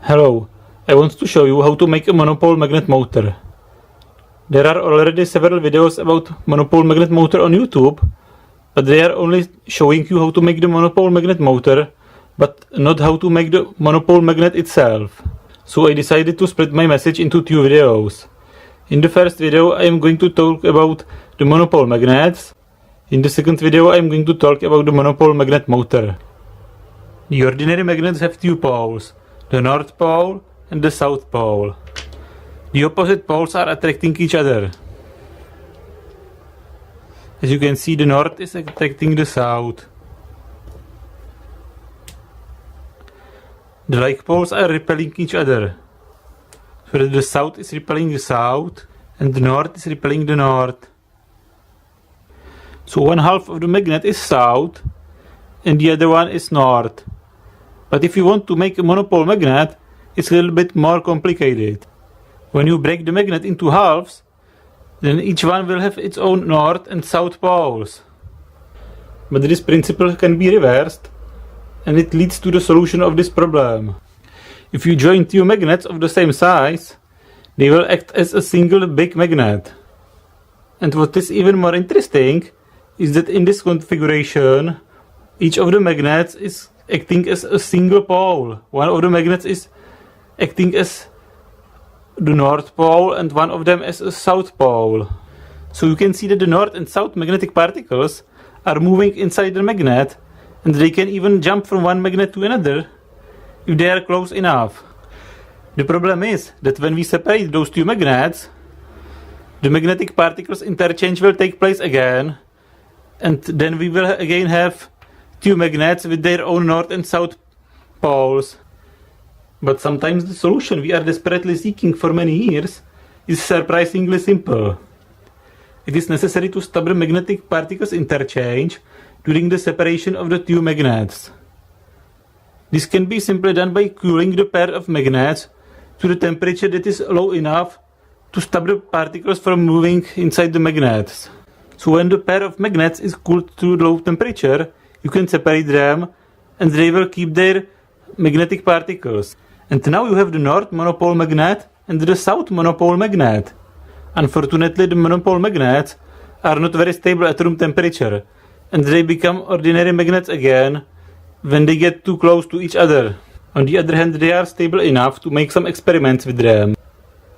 Hello, I want to show you how to make a monopole magnet motor. There are already several videos about monopole magnet motor on YouTube, but they are only showing you how to make the monopole magnet motor, but not how to make the monopole magnet itself. So I decided to split my message into two videos. In the first video I am going to talk about the monopole magnets. In the second video I am going to talk about the monopole magnet motor. The ordinary magnets have two poles, the North Pole and the South Pole. The opposite poles are attracting each other. As you can see, the North is attracting the South. The like poles are repelling each other. So that the South is repelling the South and the North is repelling the North. So one half of the magnet is South and the other one is North. But if you want to make a monopole magnet, it's a little bit more complicated. When you break the magnet into halves, then each one will have its own north and south poles. But this principle can be reversed, and it leads to the solution of this problem. If you join two magnets of the same size, they will act as a single big magnet. And what is even more interesting is that in this configuration, each of the magnets is acting as a single pole. One of the magnets is acting as the North Pole and one of them as a South Pole. So you can see that the North and South magnetic particles are moving inside the magnet, and they can even jump from one magnet to another if they are close enough. The problem is that when we separate those two magnets, the magnetic particles interchange will take place again, and then we will again have two magnets with their own north and south poles. But sometimes the solution we are desperately seeking for many years is surprisingly simple. It is necessary to stop the magnetic particles interchange during the separation of the two magnets. This can be simply done by cooling the pair of magnets to the temperature that is low enough to stop the particles from moving inside the magnets. So when the pair of magnets is cooled to low temperature, you can separate them and they will keep their magnetic particles. And now you have the North monopole magnet and the South monopole magnet. Unfortunately, the monopole magnets are not very stable at room temperature, and they become ordinary magnets again when they get too close to each other. On the other hand, they are stable enough to make some experiments with them.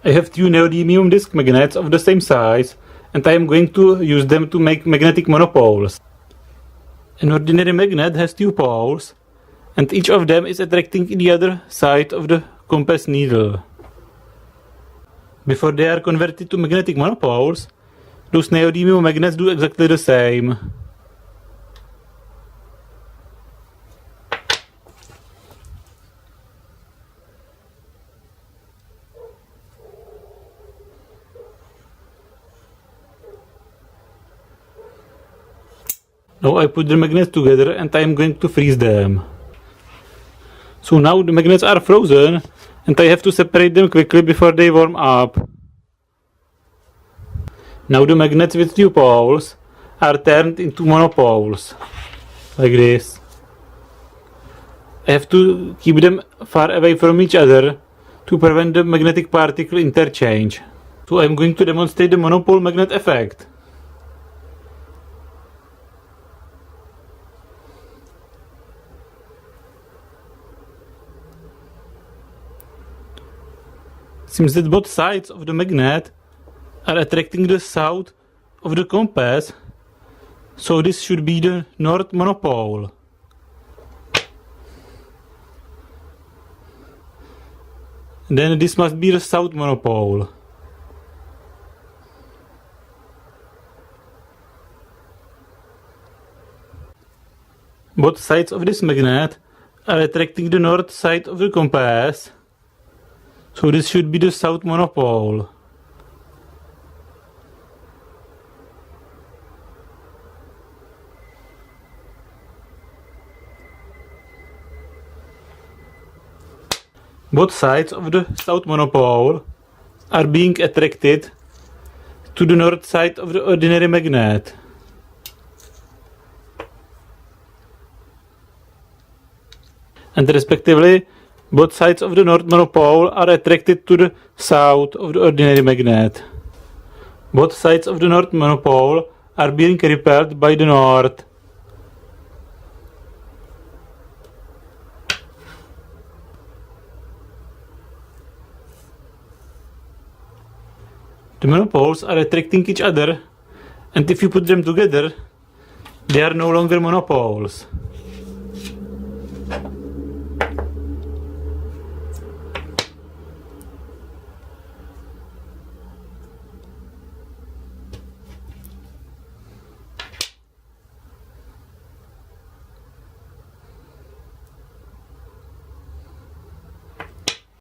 I have two neodymium disk magnets of the same size, and I am going to use them to make magnetic monopoles. An ordinary magnet has two poles, and each of them is attracting the other side of the compass needle. Before they are converted to magnetic monopoles, those neodymium magnets do exactly the same. Now I put the magnets together and I am going to freeze them. So now the magnets are frozen and I have to separate them quickly before they warm up. Now the magnets with two poles are turned into monopoles, like this. I have to keep them far away from each other to prevent the magnetic particle interchange. So I am going to demonstrate the monopole magnet effect. Seems that both sides of the magnet are attracting the south of the compass, so this should be the North monopole. Then this must be the South monopole. Both sides of this magnet are attracting the north side of the compass, so this should be the South monopole. Both sides of the South monopole are being attracted to the north side of the ordinary magnet. And respectively, Both sides of the north monopole are attracted to the south of the ordinary magnet. Both sides of the north monopole are being repelled by the north. The monopoles are attracting each other, and if you put them together, they are no longer monopoles.